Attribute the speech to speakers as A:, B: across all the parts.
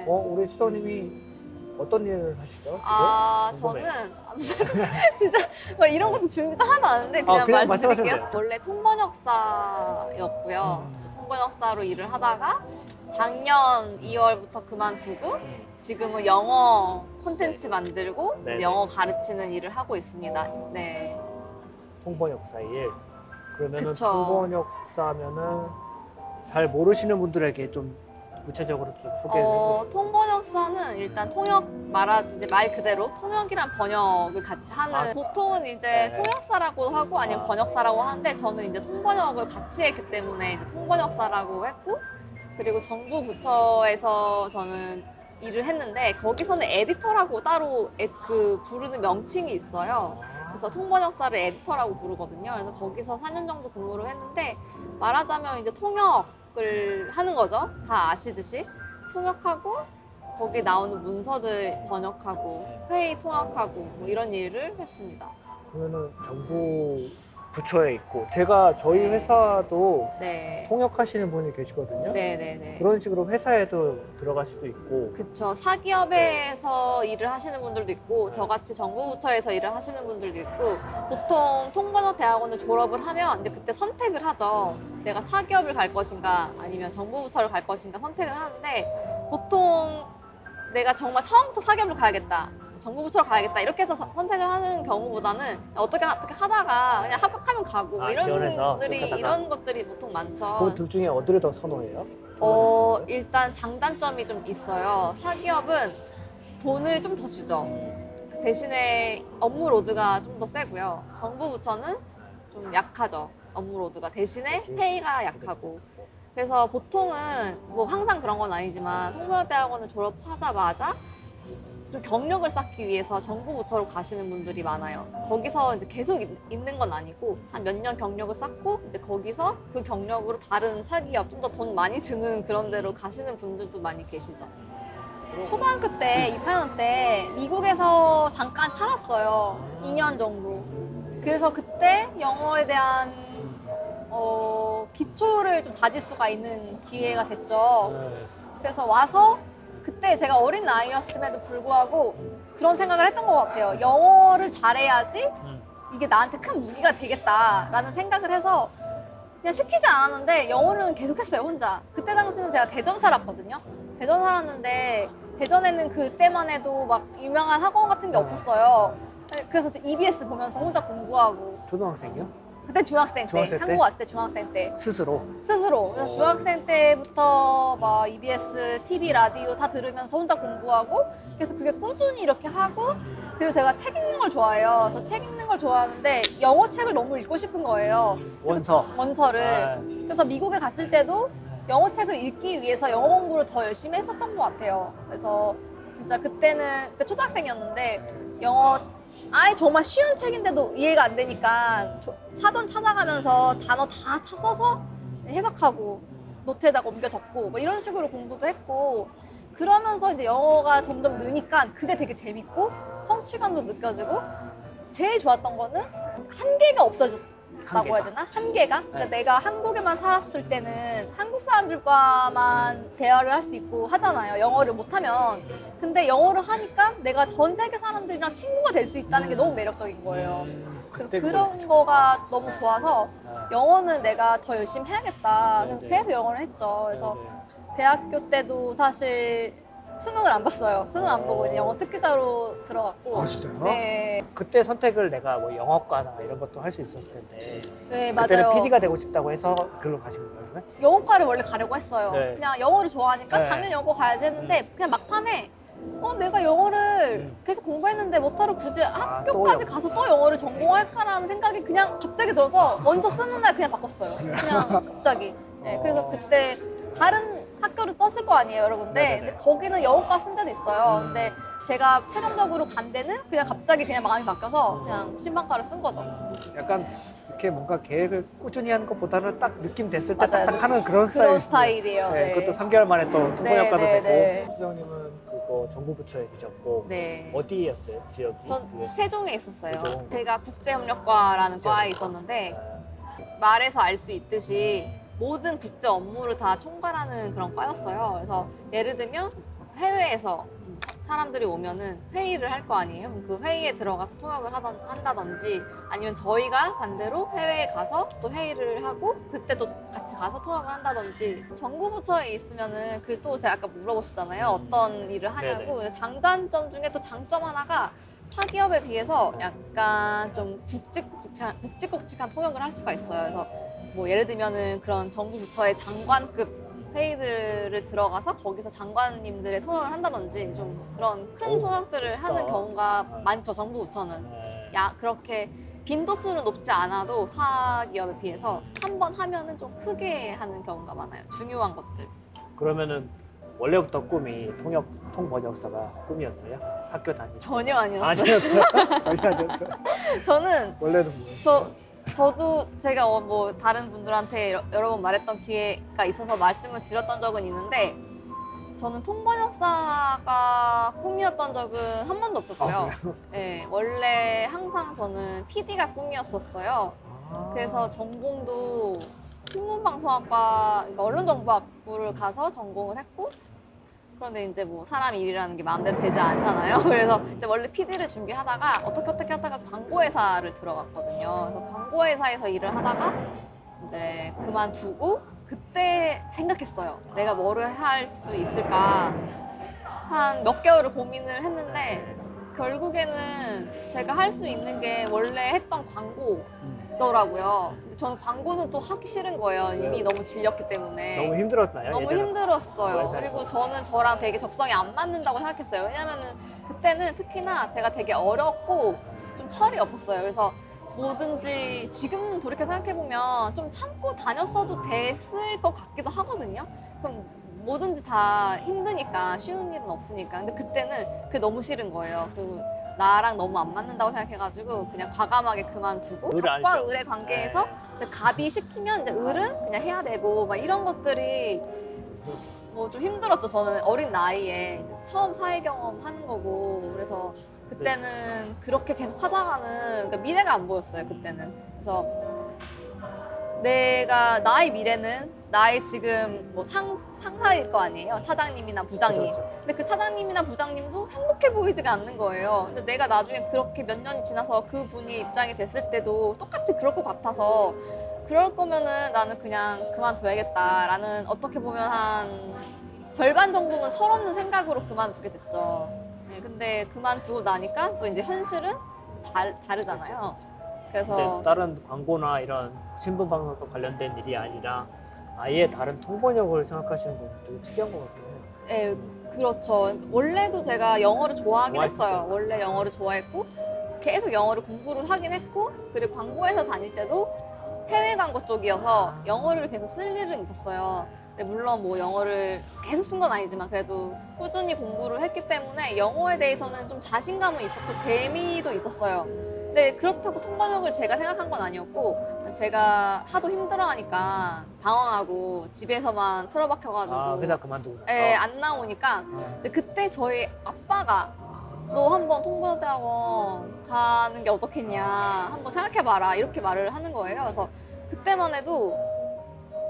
A: 네.
B: 우리 수정님이 어떤 일을 하시죠? 지금?
A: 아,
B: 궁금해요.
A: 저는 진짜 막 이런 것도 준비도 하나도 안 했는데 그냥,
B: 그냥
A: 말씀드릴게요.
B: 말씀하셔도 돼요.
A: 원래 통번역사였고요. 통번역사로 일을 하다가 작년 2월부터 그만두고 지금은 영어 콘텐츠 만들고
B: 네네.
A: 영어 가르치는 일을 하고 있습니다. 네.
B: 통번역사 일. 그러면은
A: 그쵸.
B: 통번역사면은 잘 모르시는 분들에게 좀 구체적으로 좀 소개해 주세요.
A: 통번역사는 일단 통역 이제 말 그대로 통역이랑 번역을 같이 하는 보통은 이제
B: 네.
A: 통역사라고 하고 아니면
B: 아.
A: 번역사라고 하는데 저는 이제 통번역을 같이 했기 때문에 이제 통번역사라고 했고 그리고 정부 부처에서 저는 일을 했는데 거기서는 에디터라고 따로 부르는 명칭이 있어요. 그래서 통번역사를 에디터라고 부르거든요. 그래서 거기서 4년 정도 근무를 했는데 말하자면 이제 통역을 하는 거죠. 다 아시듯이. 통역하고 거기 나오는 문서들 번역하고 회의 통역하고 뭐 이런 일을 했습니다.
B: 그러면은 정부 부처에 있고 저희
A: 네.
B: 회사도
A: 네.
B: 통역하시는 분이 계시거든요.
A: 네네네.
B: 그런 식으로 회사에도 들어갈 수도 있고.
A: 그쵸. 사기업에서 일을 하시는 분들도 있고 저같이 정부 부처에서 일을 하시는 분들도 있고 보통 통번역 대학원을 졸업을 하면 이제 그때 선택을 하죠. 내가 사기업을 갈 것인가 아니면 정부 부처를 갈 것인가 선택을 하는데 보통 내가 정말 처음부터 사기업을 가야겠다. 정부 부처로 가야겠다 이렇게 해서 선택을 하는 경우보다는 어떻게 하다가 그냥 합격하면 가고 뭐 이런
B: 지원해서
A: 분들이
B: 쭉 하다가.
A: 이런 것들이 보통 많죠.
B: 그 둘 중에 어디를 더 선호해요? 통번역사는?
A: 일단 장단점이 좀 있어요. 사기업은 돈을 좀 더 주죠. 대신에 업무 로드가 좀 더 세고요. 정부 부처는 좀 약하죠. 업무 로드가 대신에 페이가 약하고. 그래서 보통은 뭐 항상 그런 건 아니지만 통번역대학원을 졸업하자마자 좀 경력을 쌓기 위해서 정부 부처로 가시는 분들이 많아요. 거기서 이제 계속 있는 건 아니고 한 몇 년 경력을 쌓고 이제 거기서 그 경력으로 다른 사기업 좀 더 돈 많이 주는 그런 데로 가시는 분들도 많이 계시죠. 초등학교 때 6학년 때 미국에서 잠깐 살았어요. 2년 정도. 그래서 그때 영어에 대한 기초를 좀 다질 수가 있는 기회가 됐죠. 그래서 와서 그때 제가 어린 나이였음에도 불구하고 그런 생각을 했던 것 같아요. 영어를 잘해야지 이게 나한테 큰 무기가 되겠다라는 생각을 해서 그냥 시키지 않았는데 영어는 계속했어요, 혼자. 그때 당시는 제가 대전 살았거든요. 대전 살았는데 대전에는 그때만 해도 막 유명한 학원 같은 게 없었어요. 그래서 EBS 보면서 혼자 공부하고.
B: 초등학생이요?
A: 그때 중학생 때,
B: 중학생 때?
A: 한국 왔을 때 중학생 때.
B: 스스로?
A: 스스로. 그래서 중학생 때부터 막 EBS, TV, 라디오 다 들으면서 혼자 공부하고 그래서 그게 꾸준히 이렇게 하고 그리고 제가 책 읽는 걸 좋아해요. 그래서 책 읽는 걸 좋아하는데 영어 책을 너무 읽고 싶은 거예요. 원서를. 그래서 미국에 갔을 때도 영어 책을 읽기 위해서 영어 공부를 더 열심히 했었던 것 같아요. 그래서 진짜 그때 초등학생이었는데 영어 아예 정말 쉬운 책인데도 이해가 안 되니까 사전 찾아가면서 단어 다 써서 해석하고 노트에다가 옮겨 적고 뭐 이런 식으로 공부도 했고 그러면서 이제 영어가 점점 느니까 그게 되게 재밌고 성취감도 느껴지고 제일 좋았던 거는 한계가 없어졌다고 해야 되나? 한계가? 그러니까 내가 한국에만 살았을 때는 한국 사람들과만 대화를 할 수 있고 하잖아요. 영어를 못하면. 근데 영어를 하니까 내가 전 세계 사람들이랑 친구가 될 수 있다는 게 너무 매력적인 거예요. 그래서 그런 거가 너무 좋아서 영어는 내가 더 열심히 해야겠다. 그래서 계속 영어를 했죠. 그래서 대학교 때도 사실 수능을 안 봤어요. 수능 안 보고 이제 영어 특기자로 들어갔고.
B: 진짜요?
A: 네.
B: 그때 선택을 내가 뭐 영어과나 이런 것도 할 수 있었을 텐데.
A: 네,
B: 그때는
A: 맞아요.
B: PD가 되고 싶다고 해서 글로 가신 거예요?
A: 영어과를 원래 가려고 했어요.
B: 네.
A: 그냥 영어를 좋아하니까
B: 네.
A: 당연히 영어 가야지 했는데 그냥 막판에 내가 영어를 계속 공부했는데 못하러 굳이 학교까지
B: 또
A: 가서 또 영어를 전공할까라는 생각이 그냥 갑자기 들어서 원서 쓰는 날 그냥 바꿨어요. 그냥 갑자기. 네, 그래서 그때 다른 학교를 썼을 거 아니에요, 여러 군데.
B: 네네네.
A: 근데 거기는 영어과 쓴 데도 있어요. 근데 제가 최종적으로 간 데는 그냥 갑자기 그냥 마음이 바뀌어서 그냥 신방과를 쓴 거죠.
B: 약간 이렇게 뭔가 계획을 꾸준히 하는 것보다는 딱 느낌 됐을 때
A: 맞아요.
B: 딱딱 하는 그런
A: 그런
B: 스타일이시네요.
A: 스타일이에요.
B: 네,
A: 네.
B: 그것도 3개월 만에 또 통번역가도
A: 네,
B: 되고.
A: 네.
B: 수정님은 그거 정부 부처에 계셨고
A: 네.
B: 어디였어요? 지역이?
A: 전 세종에 있었어요.
B: 세종.
A: 제가 국제협력과라는 과에 있었는데 말에서 알 수 있듯이 모든 국제 업무를 다 총괄하는 그런 과였어요. 그래서 예를 들면
C: 해외에서 사람들이 오면은 회의를 할 거 아니에요. 그럼 그 회의에 들어가서 통역을 한다든지 아니면 저희가 반대로 해외에 가서 또 회의를 하고 그때 또 같이 가서 통역을 한다든지 정부 부처에 있으면은 그 또 제가 아까 물어보셨잖아요. 어떤 일을 하냐고. 근데 장단점 중에 또 장점 하나가 사기업에 비해서 약간 좀 굵직굵직한 통역을 할 수가 있어요. 그래서 뭐 예를 들면은 그런 정부 부처의 장관급 회의들을 들어가서 거기서 장관님들의 통역을 한다든지 좀 그런 큰
B: 오,
C: 통역들을
B: 멋있다.
C: 하는 경우가 많죠. 정부 부처는
B: 네.
C: 그렇게 빈도수는 높지 않아도 사기업에 비해서 한 번 하면은 좀 크게 하는 경우가 많아요. 중요한 것들.
B: 그러면은 원래부터 꿈이 통번역사가 꿈이었어요? 학교 다닐 때?
C: 전혀 아니었어요.
B: 아니었어요? 전혀 아니었어요?
C: 저는
B: 원래는 뭐였어요?
C: 저도 제가 뭐 다른 분들한테 여러 번 말했던 기회가 있어서 말씀을 드렸던 적은 있는데 저는 통번역사가 꿈이었던 적은 한 번도 없었고요.
B: 그래요?
C: 네, 원래 항상 저는 PD가 꿈이었었어요.
B: 아.
C: 그래서 전공도 신문방송학과, 그러니까 언론정보학부를 가서 전공을 했고 그런데 이제 뭐 사람 일이라는 게 마음대로 되지 않잖아요. 그래서 이제 원래 PD를 준비하다가 어떻게 하다가 광고회사를 들어갔거든요. 그래서 광고회사에서 일을 하다가 이제 그만두고 그때 생각했어요. 내가 뭐를 할 수 있을까. 한 몇 개월을 고민을 했는데 결국에는 제가 할 수 있는 게 원래 했던 광고더라고요. 근데 저는 광고는 또 하기 싫은 거예요. 이미
B: 네.
C: 너무 질렸기 때문에.
B: 너무 힘들었나요?
C: 너무
B: 예전에?
C: 힘들었어요.
B: 회사에서?
C: 그리고 저는 저랑 되게 적성이 안 맞는다고 생각했어요. 왜냐면은 그때는 특히나 제가 되게 어렵고 좀 철이 없었어요. 그래서 뭐든지 지금 돌이켜 생각해보면 좀 참고 다녔어도 됐을 것 같기도 하거든요. 그럼 뭐든지 다 힘드니까 쉬운 일은 없으니까. 근데 그때는 그게 너무 싫은 거예요. 그 나랑 너무 안 맞는다고 생각해가지고 그냥 과감하게 그만두고
B: 의뢰 안
C: 적과
B: 했죠?
C: 의뢰 관계에서
B: 네.
C: 이제 갑이 시키면 이제 을은 그냥 해야 되고 막 이런 것들이 뭐 좀 힘들었죠. 저는 어린 나이에 처음 사회 경험 하는 거고 그래서 그때는 그렇게 계속 하다가는 그러니까 미래가 안 보였어요. 그때는. 그래서 나의 미래는 나의 지금 뭐 상사일 거 아니에요. 사장님이나 부장님.
B: 그렇죠.
C: 근데 그 사장님이나 부장님도 행복해 보이지가 않는 거예요. 근데 내가 나중에 그렇게 몇 년이 지나서 그 분이 입장이 됐을 때도 똑같이 그럴 것 같아서 그럴 거면은 나는 그냥 그만둬야겠다라는 어떻게 보면 한 절반 정도는 철없는 생각으로 그만두게 됐죠. 네, 근데 그만두고 나니까 또 이제 현실은 다르잖아요. 그래서
B: 근데 다른 광고나 이런 신분 방송과 관련된 일이 아니라 아예 다른 통번역을 생각하시는 건 되게 특이한 것 같아요.
C: 예, 그렇죠. 원래도 제가 영어를 좋아하긴 했어요.
B: 좋아했었어요.
C: 원래 영어를 좋아했고 계속 영어를 공부를 하긴 했고 그리고 광고회사 다닐 때도 해외 광고 쪽이어서 영어를 계속 쓸 일은 있었어요. 근데 물론 뭐 영어를 계속 쓴 건 아니지만 그래도 꾸준히 공부를 했기 때문에 영어에 대해서는 좀 자신감은 있었고 재미도 있었어요. 근데 그렇다고 통번역을 제가 생각한 건 아니었고 제가 하도 힘들어하니까 방황하고 집에서만 틀어박혀가지고
B: 회사 그만두고 나서.
C: 예, 안 나오니까 근데 그때 저희 아빠가 너 한번 통번역대학원 가는 게 어떻겠냐 한번 생각해봐라 이렇게 말을 하는 거예요. 그래서 그때만 해도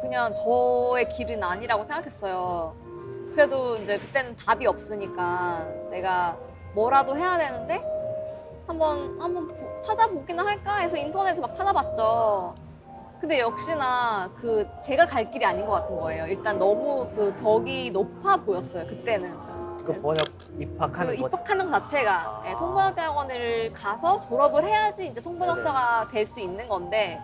C: 그냥 저의 길은 아니라고 생각했어요. 그래도 이제 그때는 답이 없으니까 내가 뭐라도 해야 되는데 한번 찾아보기는 할까 해서 인터넷에 막 찾아봤죠. 근데 역시나 그 제가 갈 길이 아닌 것 같은 거예요. 일단 너무 그 벽이 높아 보였어요. 그때는.
B: 그 번역 입학하는 것
C: 입학하는 것 자체가
B: 아.
C: 예, 통번역대학원을 가서 졸업을 해야지 이제 통번역사가 될 수 있는 건데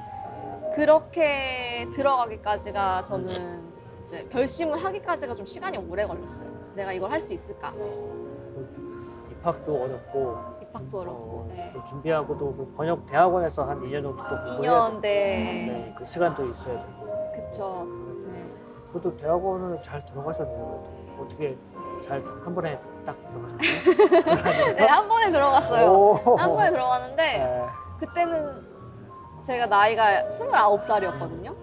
C: 그렇게 들어가기까지가 저는 이제 결심을 하기까지가 좀 시간이 오래 걸렸어요. 내가 이걸 할 수 있을까?
B: 입학도 어렵고
C: 입학도 어렵고. 네.
B: 그 준비하고도 그 번역 대학원에서 한 2년 정도 또 공부해야
C: 2년
B: 네, 그 시간도 있어야 되고.
C: 그쵸. 네.
B: 그것도 대학원을 잘 들어가셨네요. 그래도. 어떻게 잘 한 번에 딱 들어가셨나요?
C: 네, 한 번에 들어갔어요.
B: 오.
C: 한 번에 들어갔는데
B: 네.
C: 그때는 제가 나이가 29살이었거든요.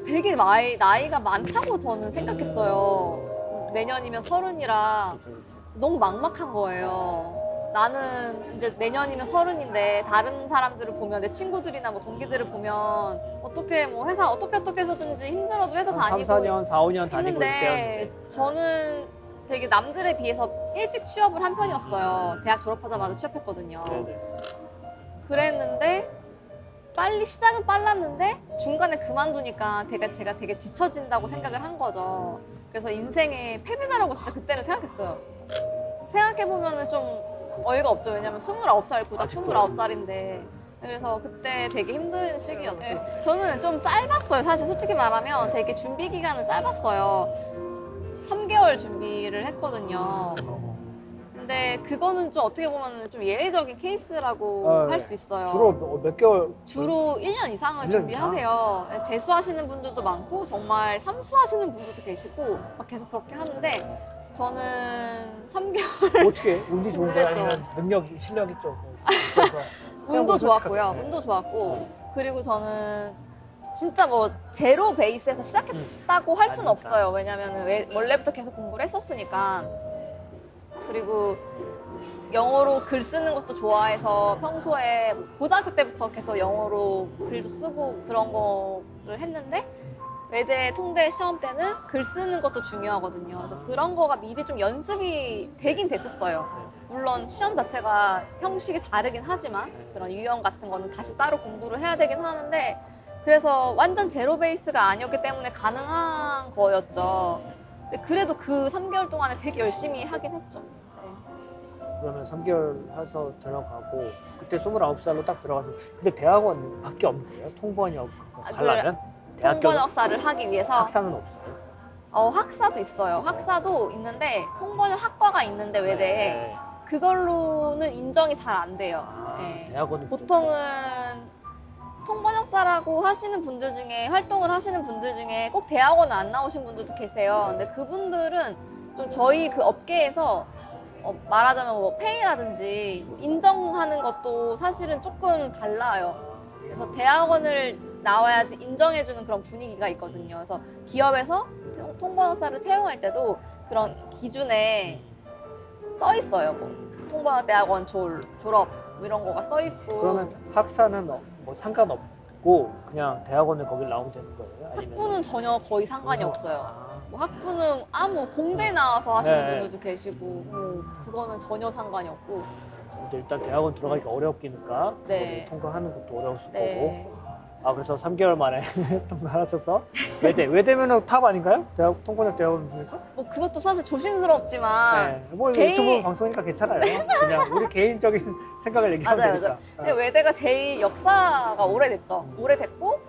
C: 되게 나이가 많다고 저는 생각했어요. 내년이면 30이라
B: 그쵸, 그쵸.
C: 너무 막막한 거예요. 나는 이제 내년이면 30인데 다른 사람들을 보면 내 친구들이나 뭐 동기들을 보면 어떻게 뭐 회사 어떻게 해서든지 힘들어도 회사
B: 한
C: 다니고
B: 3, 4년, 4, 5년 다니고
C: 했는데
B: 있대요.
C: 저는 되게 남들에 비해서 일찍 취업을 한 편이었어요. 대학 졸업하자마자 취업했거든요.
B: 네네.
C: 그랬는데 빨리 시작은 빨랐는데 중간에 그만두니까 제가 되게 뒤처진다고 생각을 한 거죠. 그래서 인생의 패배자라고 진짜 그때는 생각했어요. 생각해보면은 좀 어이가 없죠. 왜냐면 29살, 고작
B: 아직도.
C: 29살인데. 그래서 그때 되게 힘든 시기였죠. 저는 좀 짧았어요. 사실 솔직히 말하면 되게 준비 기간은 짧았어요. 3개월 준비를 했거든요. 근데 그거는 좀 어떻게 보면 좀 예외적인 케이스라고 할 수 있어요.
B: 주로 몇 개월?
C: 주로 1년 이상을
B: 1년
C: 준비하세요. 재수하시는 분들도 많고 정말 삼수하시는 분들도 계시고 막 계속 그렇게 하는데 저는 3개월
B: 어떻게 운이 좋은 거야?
C: 그랬죠.
B: 아니면 능력이 실력이 좀 있어서?
C: 운도 좋았고요.
B: 네.
C: 운도 좋았고 그리고 저는 진짜 뭐 제로 베이스에서 시작했다고 할 수는
B: 아니니까.
C: 없어요. 왜냐면 원래부터 계속 공부를 했었으니까. 그리고 영어로 글 쓰는 것도 좋아해서 평소에 고등학교 때부터 계속 영어로 글도 쓰고 그런 거를 했는데 외대 통대 시험 때는 글 쓰는 것도 중요하거든요. 그래서 그런 거가 미리 좀 연습이 되긴 됐었어요. 물론 시험 자체가 형식이 다르긴 하지만 그런 유형 같은 거는 다시 따로 공부를 해야 되긴 하는데 그래서 완전 제로 베이스가 아니었기 때문에 가능한 거였죠. 근데 그래도 그 3개월 동안에 되게 열심히 하긴 했죠. 네.
B: 그러면 3개월 해서 들어가고 그때 29살로 딱 들어가서 근데 대학원밖에 없는 거예요? 통번역 가려면? 대학교
C: 통번역사를 하기 위해서
B: 학사는 없어요?
C: 학사도 있어요. 학사도 있는데 통번역 학과가 있는데 외대에
B: 네.
C: 그걸로는 인정이 잘 안 돼요.
B: 아,
C: 네.
B: 대학원은
C: 보통은 통번역사라고 하시는 분들 중에 활동을 하시는 분들 중에 꼭 대학원 안 나오신 분들도 계세요. 근데 그분들은 좀 저희 그 업계에서 말하자면 뭐 페이라든지 인정하는 것도 사실은 조금 달라요. 그래서 대학원을 나와야지 인정해주는 그런 분위기가 있거든요. 그래서 기업에서 통번역사를 채용할 때도 그런 기준에 써 있어요. 뭐 통번역 대학원 졸업 뭐 이런 거가 써 있고.
B: 그러면 학사는 뭐 상관없고 그냥 대학원을 거길 나오면 되는 거예요? 아니면
C: 학부는 전혀 거의 상관이 없어요.
B: 아,
C: 뭐 학부는 공대 나와서 하시는
B: 네.
C: 분들도 계시고 그거는 전혀 상관이 없고.
B: 근데 일단 대학원 들어가기가 어렵기니까
C: 네.
B: 거기 통과하는 것도 어려웠을
C: 네.
B: 거고. 아 그래서 3개월 만에 통과하셔서 외대면은 탑 아닌가요? 대학 통번역 대학원 중에서?
C: 뭐 그것도 사실 조심스럽지만
B: 네. 뭐
C: 제일-
B: 유튜브 방송이니까 괜찮아요. 그냥 우리 개인적인 생각을 얘기하면
C: 맞아요,
B: 되니까.
C: 근데 외대가 제일 역사가 오래됐죠. 오래됐고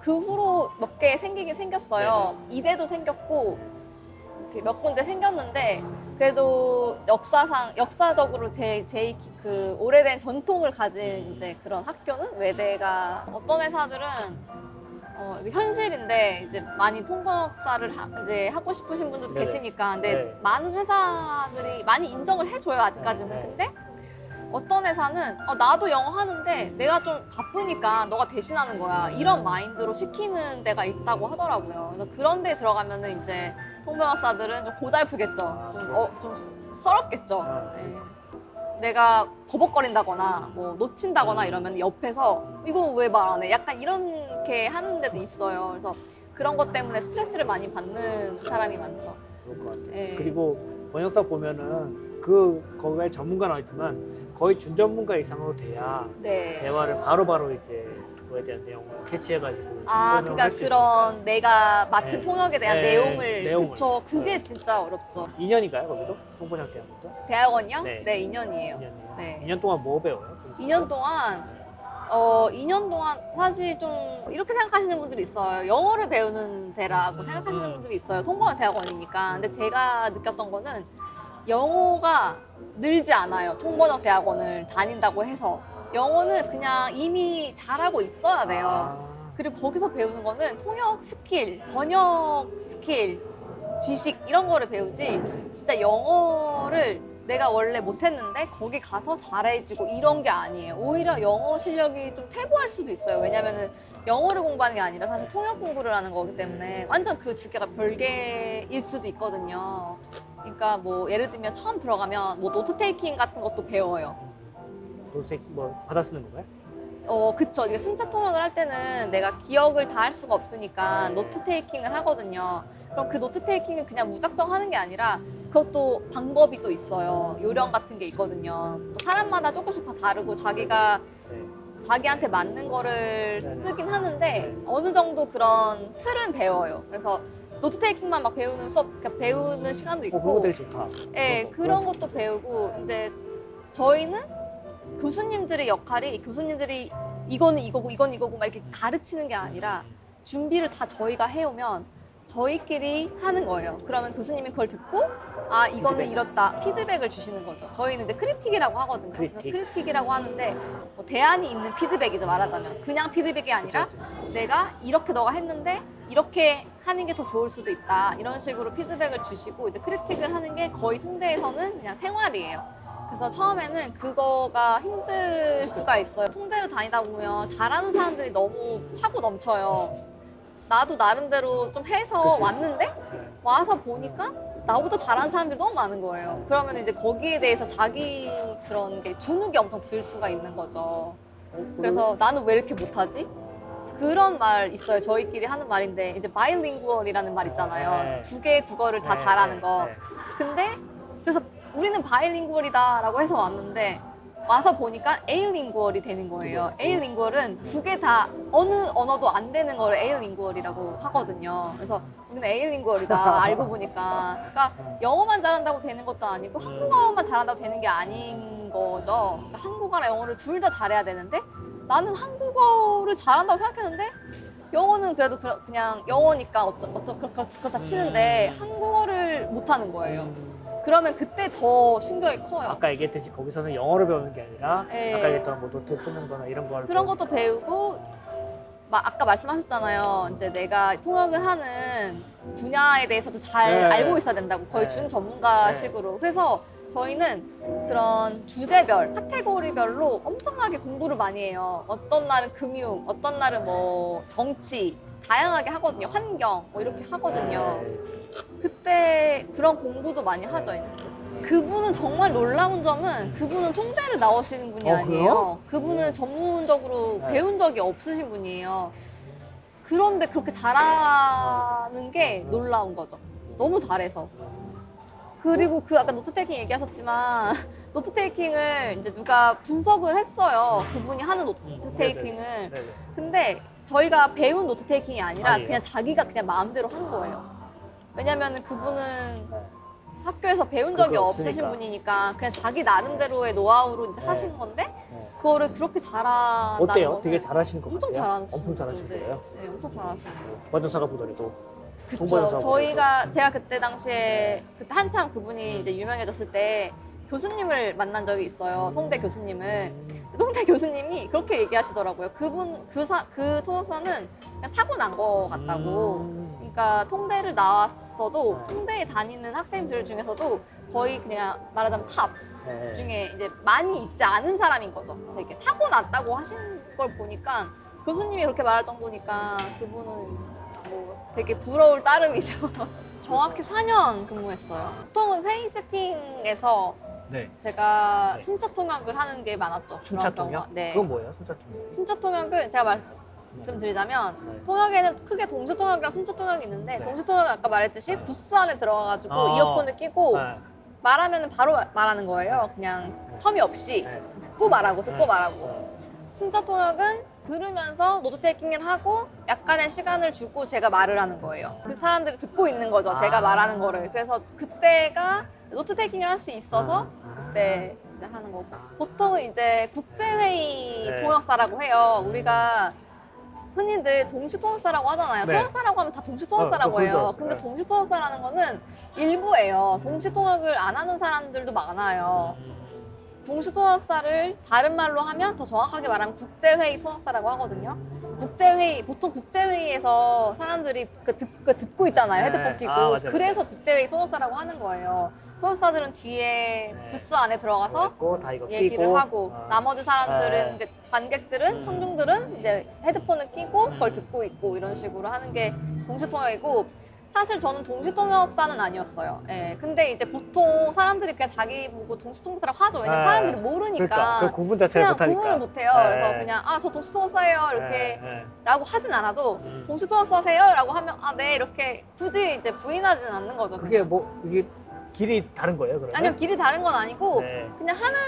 C: 그 후로 몇 개 생기긴 생겼어요. 이대도 생겼고 이렇게 몇 군데 생겼는데 그래도 역사적으로 제일 그 오래된 전통을 가진 이제 그런 학교는 외대가 어떤 회사들은 이게 현실인데 이제 많이 통번역사를 이제 하고 싶으신 분들도
B: 네네.
C: 계시니까 근데
B: 네.
C: 많은 회사들이 많이 인정을 해줘요 아직까지는.
B: 네.
C: 근데 어떤 회사는 나도 영어 하는데 내가 좀 바쁘니까 너가 대신하는 거야 이런 마인드로 시키는 데가 있다고 하더라고요. 그래서 그런 데 들어가면은 이제 통번역사들은 좀 고달프겠죠. 좀 서럽겠죠.
B: 아,
C: 네. 내가 버벅거린다거나 뭐 놓친다거나 이러면 옆에서 이거 왜 말 안 해? 약간 이렇게 하는 데도 있어요. 그래서 그런 것 때문에 스트레스를 많이 받는 사람이 많죠.
B: 그럴 것 같아요.
C: 네.
B: 그리고 번역사 보면은 거기에 전문가는 아니지만 거의 준전문가 이상으로 돼야
C: 네.
B: 대화를 바로바로 이제 그거에 대한 내용을 캐치해가지고 설명을
C: 그러니까
B: 할수
C: 그런 내가 맡은
B: 네.
C: 통역에 대한
B: 네,
C: 내용을
B: 내용을.
C: 그쵸. 그게
B: 네.
C: 진짜 어렵죠.
B: 2년인가요 거기도? 통번역 대학원도?
C: 대학원요?
B: 네.
C: 네, 2년이에요.
B: 2년이요.
C: 네.
B: 2년 동안 뭐 배워요?
C: 2년 동안 2년 동안 사실 좀 이렇게 생각하시는 분들이 있어요. 영어를 배우는 데라고 생각하시는 분들이 있어요. 통번역 대학원이니까. 근데 제가 느꼈던 거는 영어가 늘지 않아요. 통번역 대학원을 다닌다고 해서. 영어는 그냥 이미 잘하고 있어야 돼요.
B: 아,
C: 그리고 거기서 배우는 거는 통역 스킬, 번역 스킬, 지식 이런 거를 배우지 진짜 영어를 내가 원래 못했는데 거기 가서 잘해지고 이런 게 아니에요. 오히려 영어 실력이 좀 퇴보할 수도 있어요. 왜냐면은 영어를 공부하는 게 아니라 사실 통역 공부를 하는 거기 때문에 완전 그 두 개가 별개일 수도 있거든요. 그러니까 뭐 예를 들면 처음 들어가면 뭐 노트 테이킹 같은 것도 배워요.
B: 도색 뭐 받아 쓰는 건가요?
C: 그쵸. 이게 순차 통역을 할 때는 내가 기억을 다 할 수가 없으니까 노트 테이킹을 하거든요. 그럼 그 노트 테이킹을 그냥 무작정 하는 게 아니라 그것도 방법이 또 있어요. 요령 같은 게 있거든요. 뭐 사람마다 조금씩 다 다르고 자기가
B: 네.
C: 자기한테 맞는 거를
B: 네네.
C: 쓰긴 하는데
B: 네.
C: 어느 정도 그런 틀은 배워요. 그래서 노트 테이킹만 막 배우는 수업, 그러니까 배우는 시간도 있고,
B: 그런 것들이 좋다.
C: 예, 그런 것도 배우고 이제 저희는 교수님들의 역할이 교수님들이 이거는 이거고 이건 이거고 막 이렇게 가르치는 게 아니라 준비를 다 저희가 해오면 저희끼리 하는 거예요. 그러면 교수님이 그걸 듣고 아 이거는
B: 피드백.
C: 이렇다 피드백을 주시는 거죠. 저희는 이제 크리틱이라고 하거든요. 그래서 크리틱이라고 하는데 뭐 대안이 있는 피드백이죠. 말하자면 그냥 피드백이 아니라
B: 그쵸, 그쵸.
C: 내가 이렇게 너가 했는데 이렇게 하는 게 더 좋을 수도 있다 이런 식으로 피드백을 주시고 이제 크리틱을 하는 게 거의 통대에서는 그냥 생활이에요. 그래서 처음에는 그거가 힘들 수가 있어요. 통대를 다니다 보면 잘하는 사람들이 너무 차고 넘쳐요. 나도 나름대로 좀 해서
B: 그치, 그치.
C: 왔는데
B: 네.
C: 와서 보니까 나보다 잘하는 사람들이 너무 많은 거예요. 그러면 이제 거기에 대해서 자기 그런 게 주눅이 엄청 들 수가 있는 거죠. 그래서 나는 왜 이렇게 못하지? 그런 말 있어요. 저희끼리 하는 말인데 이제 바이링구얼이라는 말 있잖아요.
B: 네.
C: 두 개의 국어를 다
B: 네,
C: 잘하는
B: 네,
C: 거.
B: 네.
C: 근데 그래서 우리는 바이링구얼이다라고 해서 왔는데 와서 보니까 에일링구얼이 되는 거예요. 에일링구얼은 두 개 다 어느 언어도 안 되는 거를 에일링구얼이라고 하거든요. 그래서 우리는 에일링구얼이다 알고 보니까. 그러니까 영어만 잘한다고 되는 것도 아니고 한국어만 잘한다고 되는 게 아닌 거죠. 그러니까 한국어랑 영어를 둘 다 잘해야 되는데 나는 한국어를 잘한다고 생각했는데 영어는 그래도 그냥 영어니까 그렇다 치는데 한국어를 못하는 거예요. 그러면 그때 더 충격이 커요.
B: 아까 얘기했듯이 거기서는 영어를 배우는 게 아니라
C: 네.
B: 아까 얘기했던 뭐 노트 쓰는 거나 이런 걸
C: 그런 것도 배우고 아까 말씀하셨잖아요. 이제 내가 통역을 하는 분야에 대해서도 잘
B: 네.
C: 알고 있어야 된다고 거의
B: 네.
C: 준전문가식으로. 그래서 저희는 그런 주제별, 카테고리별로 엄청나게 공부를 많이 해요. 어떤 날은 금융, 어떤 날은 뭐 정치, 다양하게 하거든요. 환경, 뭐 이렇게 하거든요. 그때 그런 공부도 많이 하죠. 이제. 그분은 정말 놀라운 점은 그분은 통대를 나오시는 분이 아니에요. 그분은 전문적으로
B: 네.
C: 배운 적이 없으신 분이에요. 그런데 그렇게 잘하는 게 놀라운 거죠. 너무 잘해서. 그리고 그 아까 노트 테이킹 얘기하셨지만 노트 테이킹을 이제 누가 분석을 했어요. 그분이 하는 노트 테이킹을.
B: 네네.
C: 근데 저희가 배운 노트 테이킹이 아니라
B: 아니에요.
C: 그냥 자기가 그냥 마음대로 한 거예요. 왜냐면은 그분은 학교에서 배운 적이
B: 그거
C: 없으신
B: 없으니까.
C: 분이니까 그냥 자기 나름대로의 노하우로 이제
B: 네.
C: 하신 건데
B: 네.
C: 그거를 그렇게 잘한다는
B: 어때요?
C: 거는
B: 되게 잘하시는 것
C: 엄청
B: 같아요?
C: 잘하시는
B: 엄청 잘하신
C: 분인데.
B: 거예요?
C: 네, 엄청 잘하시는 거예요.
B: 번역사가 보더라도
C: 그쵸.
B: 통번역사가
C: 저희가 제가 그때 당시에 그때 한참 그분이 이제 유명해졌을 때 교수님을 만난 적이 있어요. 송대 교수님을. 송대 교수님이 그렇게 얘기하시더라고요. 그 통역사는 그냥 타고난 거 같다고. 그러니까 통대를 나왔어도 통대에 다니는 학생들 중에서도 거의 그냥 말하자면 탑
B: 네.
C: 중에 이제 많이 있지 않은 사람인 거죠. 되게 타고났다고 하신 걸 보니까 교수님이 그렇게 말할 정도니까 그분은 뭐 되게 부러울 따름이죠. 정확히 4년 근무했어요. 보통은 회의 세팅에서
B: 네.
C: 제가
B: 네.
C: 순차 통역을 하는 게 많았죠.
B: 순차
C: 그런 경우가.
B: 통역?
C: 네.
B: 그건 뭐예요? 순차 통역?
C: 순차 통역을 제가 말씀드리자면
B: 네.
C: 통역에는 크게 동시 통역이랑 순차 통역이 있는데
B: 네.
C: 동시 통역은 아까 말했듯이 부스 안에 들어가가지고
B: 아.
C: 이어폰을 끼고
B: 네.
C: 말하면 바로 말하는 거예요. 그냥 텀이 없이
B: 네.
C: 듣고 말하고 듣고
B: 네.
C: 말하고. 순차 통역은 들으면서 노트 테이킹을 하고 약간의 시간을 주고 제가 말을 하는 거예요. 그 사람들이 듣고 있는 거죠. 제가
B: 아.
C: 말하는 거를. 그래서 그때가 노트 테이킹을 할 수 있어서
B: 아.
C: 그때 이제 하는 거고. 보통은 이제 국제회의
B: 네.
C: 통역사라고 해요. 우리가 흔히들 동시 통역사라고 하잖아요.
B: 네.
C: 통역사라고 하면 다 동시 통역사라고
B: 그건 줄
C: 해요.
B: 알았어요.
C: 근데
B: 네.
C: 동시 통역사라는 거는 일부예요. 동시 통역을 안 하는 사람들도 많아요. 동시 통역사를 다른 말로 하면 더 정확하게 말하면 국제회의 통역사라고 하거든요. 국제회의, 보통 국제회의에서 사람들이 듣고 있잖아요.
B: 네.
C: 헤드폰 끼고.
B: 아, 맞아요,
C: 그래서 국제회의 통역사라고 하는 거예요. 통역사들은 뒤에
B: 네.
C: 부스 안에 들어가서
B: 있고, 다 이거
C: 얘기를
B: 끼고.
C: 하고
B: 아.
C: 나머지 사람들은
B: 네.
C: 이제 관객들은 청중들은 이제 헤드폰을 끼고 그걸 듣고 있고 이런 식으로 하는 게 동시 통역이고 사실 저는 동시통역사는 아니었어요. 예. 근데 이제 보통 사람들이 그냥 자기 보고 동시통역사라고 하죠. 왜냐면
B: 네.
C: 사람들이 모르니까.
B: 그러니까 그 구분 자체를
C: 그냥
B: 못하니까.
C: 구분을 못해요.
B: 네.
C: 그래서 그냥 아, 저 동시통역사예요. 이렇게
B: 네.
C: 라고 하진 않아도
B: 음.
C: 동시통역사세요? 라고 하면 아, 네. 이렇게 굳이 이제 부인하진 않는 거죠.
B: 그게
C: 그냥.
B: 뭐 이게 길이 다른 거예요, 그러면?
C: 아니요, 길이 다른 건 아니고
B: 네.
C: 그냥 하는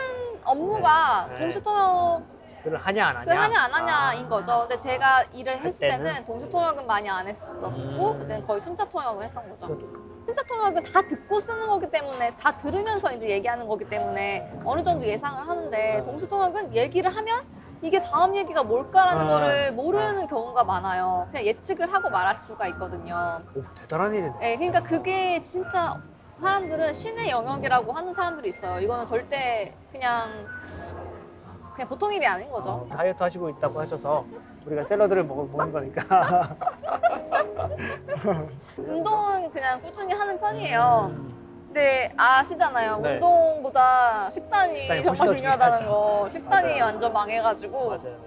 C: 업무가
B: 네. 네.
C: 동시통역을
B: 그걸 하냐 안 하냐?
C: 하냐 안 하냐인
B: 아.
C: 거죠. 근데 제가 일을
B: 할
C: 했을
B: 때는?
C: 때는 동시통역은 많이 안 했었고 그때는 거의 순차통역을 했던 거죠.
B: 그것도
C: 순차통역은 다 듣고 쓰는 거기 때문에 다 들으면서 이제 얘기하는 거기 때문에 어느 정도 예상을 하는데 동시통역은 얘기를 하면 이게 다음 얘기가 뭘까라는
B: 아.
C: 거를 모르는 경우가 많아요. 그냥 예측을 하고 말할 수가 있거든요.
B: 오, 대단한 일이네.
C: 네, 그러니까 그게 진짜 사람들은 신의 영역이라고 하는 사람들이 있어요. 이거는 절대 그냥 보통 일이 아닌 거죠.
B: 다이어트 하시고 있다고 하셔서 우리가 샐러드를 먹는 거니까.
C: 운동은 그냥 꾸준히 하는 편이에요. 근데 아시잖아요.
B: 네.
C: 운동보다 식단이
B: 식단이 훨씬
C: 정말
B: 더
C: 중요하다는
B: 중요하죠.
C: 거. 식단이
B: 맞아요.
C: 완전 망해가지고
B: 맞아요.